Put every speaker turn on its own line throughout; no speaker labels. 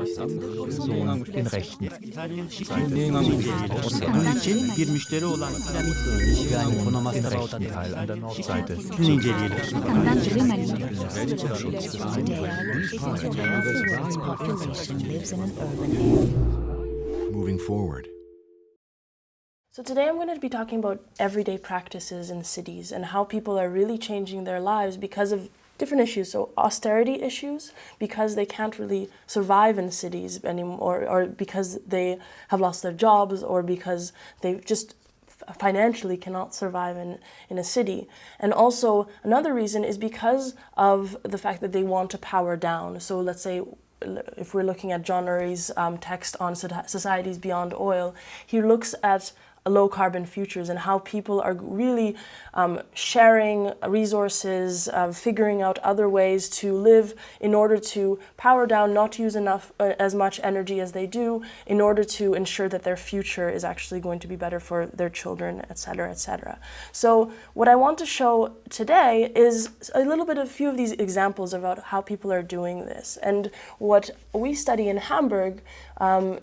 den rechten
Bunun için bir müşteri olan
den rechten Teil an der Nordseite.
Şunu inceleyelim.
Moving forward.
So today I'm going to be talking about everyday practices in cities and how people are really changing their lives because of different issues. So austerity issues, because they can't really survive in cities anymore, or because they have lost their jobs, or because they just financially cannot survive in a city. And also another reason is because of the fact that they want to power down. So let's say if we're looking at John Urry's text on societies beyond oil, he looks at low carbon futures and how people are really sharing resources, figuring out other ways to live in order to power down, not use as much energy as they do, in order to ensure that their future is actually going to be better for their children, etc., etc. So what I want to show today is a little bit of a few of these examples about how people are doing this. And what we study in Hamburg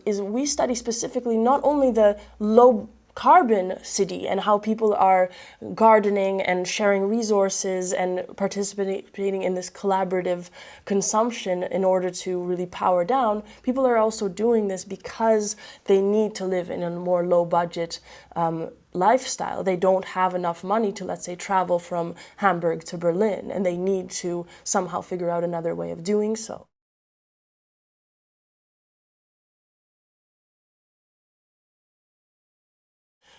is we study specifically not only the low carbon city and how people are gardening and sharing resources and participating in this collaborative consumption in order to really power down. People are also doing this because they need to live in a more low budget lifestyle. They don't have enough money to, let's say, travel from Hamburg to Berlin, and they need to somehow figure out another way of doing so.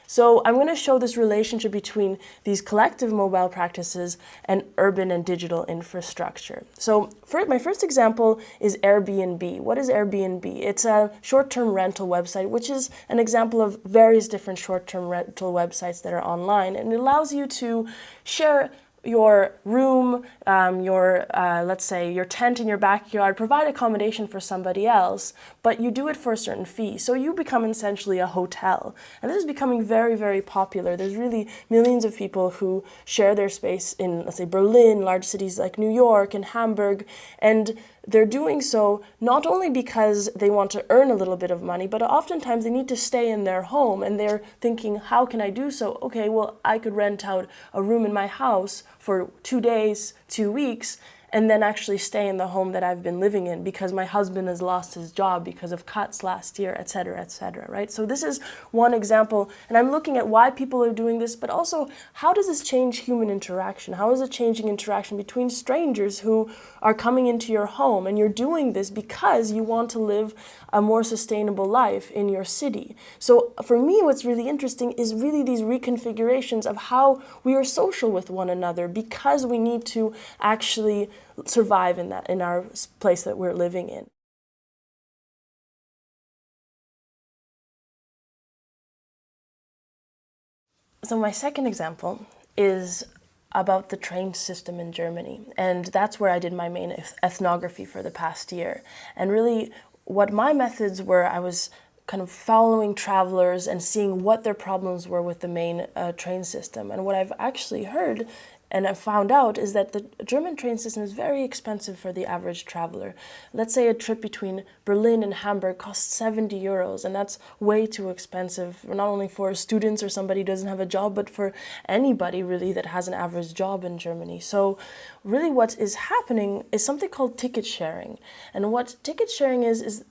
So I'm going to show this relationship between these collective mobile practices and urban and digital infrastructure. So my first example is Airbnb. What is Airbnb? It's a short-term rental website, which is an example of various different short-term rental websites that are online, and it allows you to share your room, let's say your tent in your backyard, provide accommodation for somebody else, but you do it for a certain fee. So you become essentially a hotel. And this is becoming very, very popular. There's really millions of people who share their space in, let's say, Berlin, large cities like New York and Hamburg, and they're doing so not only because they want to earn a little bit of money, but oftentimes they need to stay in their home, and they're thinking, how can I do so? Okay, well, I could rent out a room in my house for 2 days, 2 weeks, and then actually stay in the home that I've been living in because my husband has lost his job because of cuts last year, et cetera, right? So this is one example, and I'm looking at why people are doing this, but also how does this change human interaction? How is it changing interaction between strangers who are coming into your home, and you're doing this because you want to live a more sustainable life in your city? So for me, what's really interesting is really these reconfigurations of how we are social with one another because we need to actually survive in our place that we're living in. So my second example is about the train system in Germany, and that's where I did my main ethnography for the past year. And really what my methods were, I was kind of following travelers and seeing what their problems were with the main train system. And what I've actually heard and I found out is that the German train system is very expensive for the average traveler. Let's say a trip between Berlin and Hamburg costs 70 euros, and that's way too expensive, not only for students or somebody who doesn't have a job, but for anybody really that has an average job in Germany. So really what is happening is something called ticket sharing. And what ticket sharing is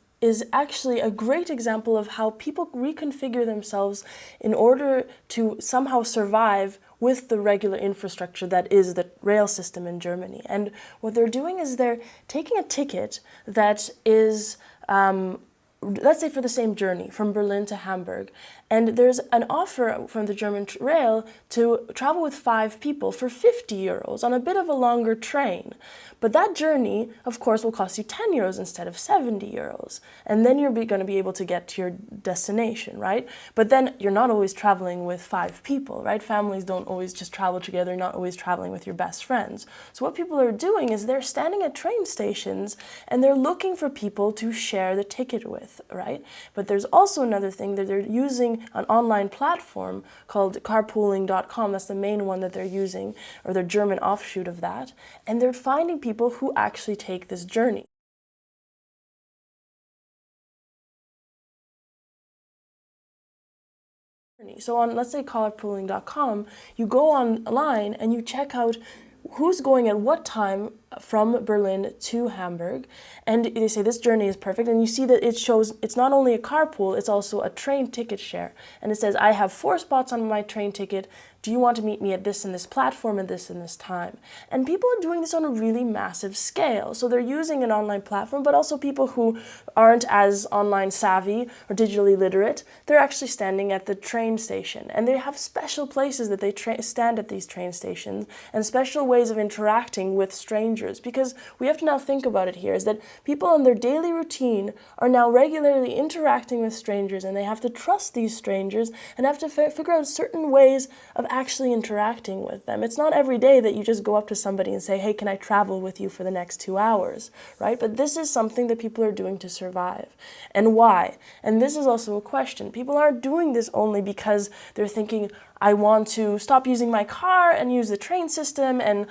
actually a great example of how people reconfigure themselves in order to somehow survive with the regular infrastructure that is the rail system in Germany. And what they're doing is they're taking a ticket that is, let's say for the same journey from Berlin to Hamburg, and there's an offer from the German rail to travel with 5 people for 50 euros on a bit of a longer train. But that journey, of course, will cost you 10 euros instead of 70 euros. And then you're going to be able to get to your destination, right? But then you're not always traveling with 5 people, right? Families don't always just travel together, you're not always traveling with your best friends. So what people are doing is they're standing at train stations and they're looking for people to share the ticket with, right? But there's also another thing that they're using an online platform called carpooling.com. That's the main one that they're using, or the German offshoot of that. And they're finding people who actually take this journey. So on, let's say, carpooling.com, you go online and you check out who's going at what time from Berlin to Hamburg, and they say this journey is perfect, and you see that it shows it's not only a carpool, it's also a train ticket share, and it says I have 4 spots on my train ticket, do you want to meet me at this and this platform at this and this time? And people are doing this on a really massive scale. So they're using an online platform, but also people who aren't as online savvy or digitally literate, they're actually standing at the train station. And they have special places that they stand at these train stations and special ways of interacting with strangers. Because we have to now think about it here, is that people in their daily routine are now regularly interacting with strangers, and they have to trust these strangers and have to figure out certain ways of actually interacting with them. It's not every day that you just go up to somebody and say, hey, can I travel with you for the next 2 hours, right? But this is something that people are doing to survive. And why? And this is also a question. People aren't doing this only because they're thinking, I want to stop using my car and use the train system and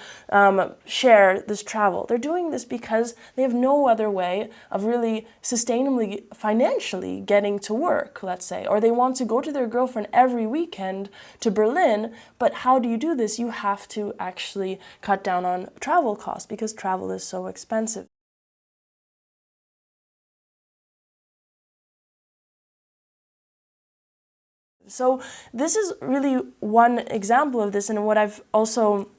share this travel. They're doing this because they have no other way of really sustainably, financially getting to work, let's say. Or they want to go to their girlfriend every weekend to Berlin, but how do you do this? You have to actually cut down on travel costs because travel is so expensive. So this is really one example of this, and what I've also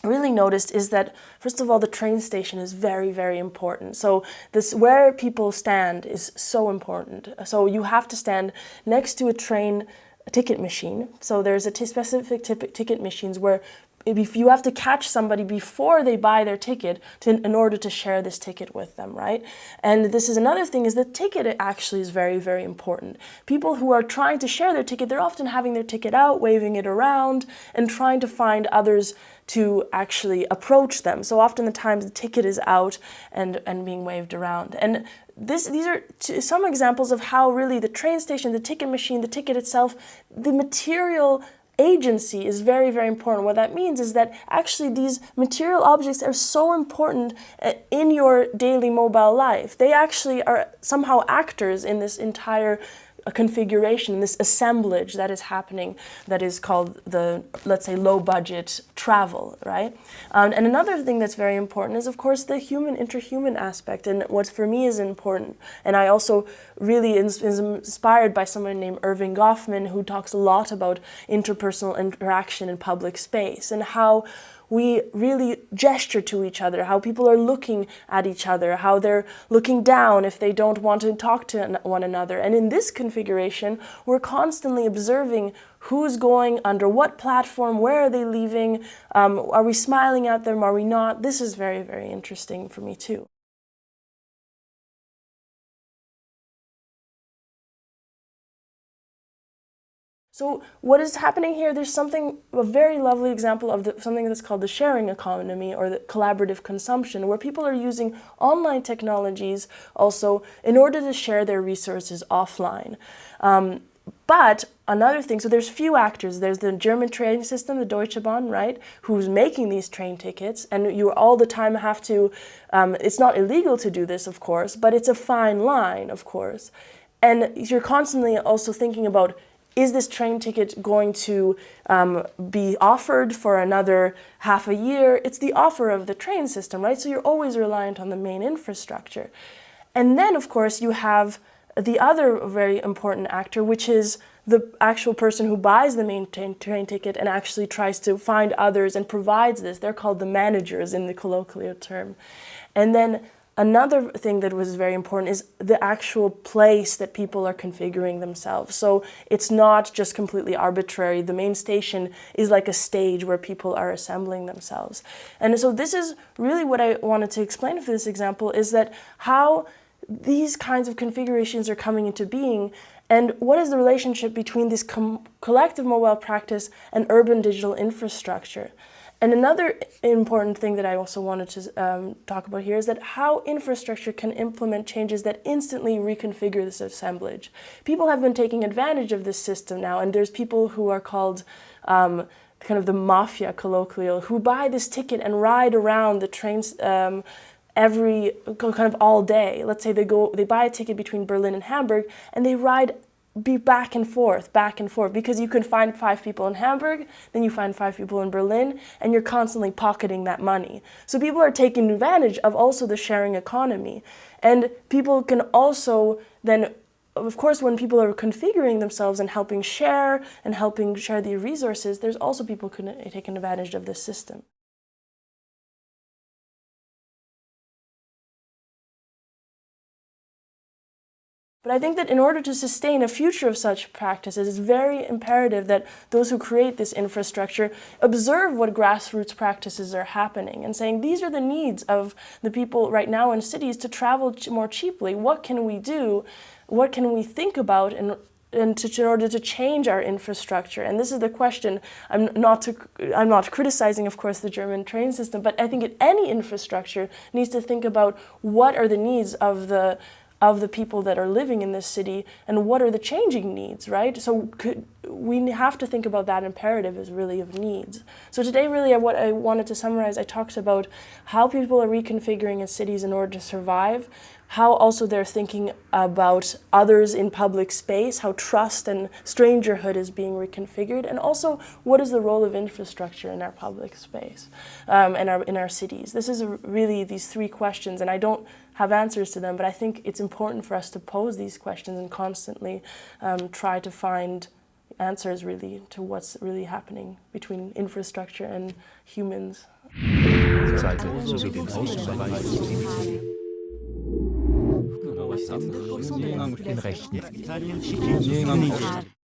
really noticed is that, first of all, the train station is very, very important. So this, where people stand, is so important. So you have to stand next to a train ticket machine. So there's a specific ticket machines where if you have to catch somebody before they buy their ticket in order to share this ticket with them, right? And this is another thing, is the ticket actually is very, very important. People who are trying to share their ticket, they're often having their ticket out, waving it around, and trying to find others to actually approach them. So often the times the ticket is out and being waved around. And these are some examples of how really the train station, the ticket machine, the ticket itself, the material agency is very, very important. What that means is that actually these material objects are so important in your daily mobile life. They actually are somehow actors in this entire configuration, this assemblage that is happening, that is called the, let's say, low budget travel, right? And another thing that's very important is, of course, the interhuman aspect, and what for me is important, and I also really is inspired by someone named Irving Goffman, who talks a lot about interpersonal interaction in public space, and how we really gesture to each other, how people are looking at each other, how they're looking down if they don't want to talk to one another. And in this configuration, we're constantly observing who's going under what platform, where are they leaving, are we smiling at them, are we not? This is very, very interesting for me too. So what is happening here, there's a very lovely example of something that's called the sharing economy, or the collaborative consumption, where people are using online technologies also in order to share their resources offline. But another thing, so there's few actors. There's the German train system, the Deutsche Bahn, right, who's making these train tickets, and you all the time have to, it's not illegal to do this, of course, but it's a fine line, of course. And you're constantly also thinking about, is this train ticket going to be offered for another half a year? It's the offer of the train system, right? So you're always reliant on the main infrastructure. And then, of course, you have the other very important actor, which is the actual person who buys the main train ticket and actually tries to find others and provides this. They're called the managers in the colloquial term. And then another thing that was very important is the actual place that people are configuring themselves. So it's not just completely arbitrary. The main station is like a stage where people are assembling themselves. And so this is really what I wanted to explain for this example, is that how these kinds of configurations are coming into being, and what is the relationship between this collective mobile practice and urban digital infrastructure. And another important thing that I also wanted to talk about here is that how infrastructure can implement changes that instantly reconfigure this assemblage. People have been taking advantage of this system now, and there's people who are called kind of the mafia colloquial, who buy this ticket and ride around the trains every kind of all day. Let's say they buy a ticket between Berlin and Hamburg, and they ride be back and forth, because you can find 5 people in Hamburg, then you find 5 people in Berlin, and you're constantly pocketing that money. So people are taking advantage of also the sharing economy. And people can also then, of course, when people are configuring themselves and helping share the resources, there's also people who can take advantage of this system. But I think that in order to sustain a future of such practices, it's very imperative that those who create this infrastructure observe what grassroots practices are happening and saying, these are the needs of the people right now in cities to travel more cheaply. What can we do? What can we think about in order to change our infrastructure? And this is the question. I'm not criticizing, of course, the German train system, but I think any infrastructure needs to think about what are the needs of the people that are living in this city, and what are the changing needs, right? So we have to think about that imperative as really of needs. So today, really, what I wanted to summarize, I talked about how people are reconfiguring in cities in order to survive, how also they're thinking about others in public space, how trust and strangerhood is being reconfigured, and also what is the role of infrastructure in our public space, in our cities. This is really these 3 questions, and I don't have answers to them, but I think it's important for us to pose these questions and constantly try to find answers really to what's really happening between infrastructure and humans.
Seite sowie den Außenbereich in rechten.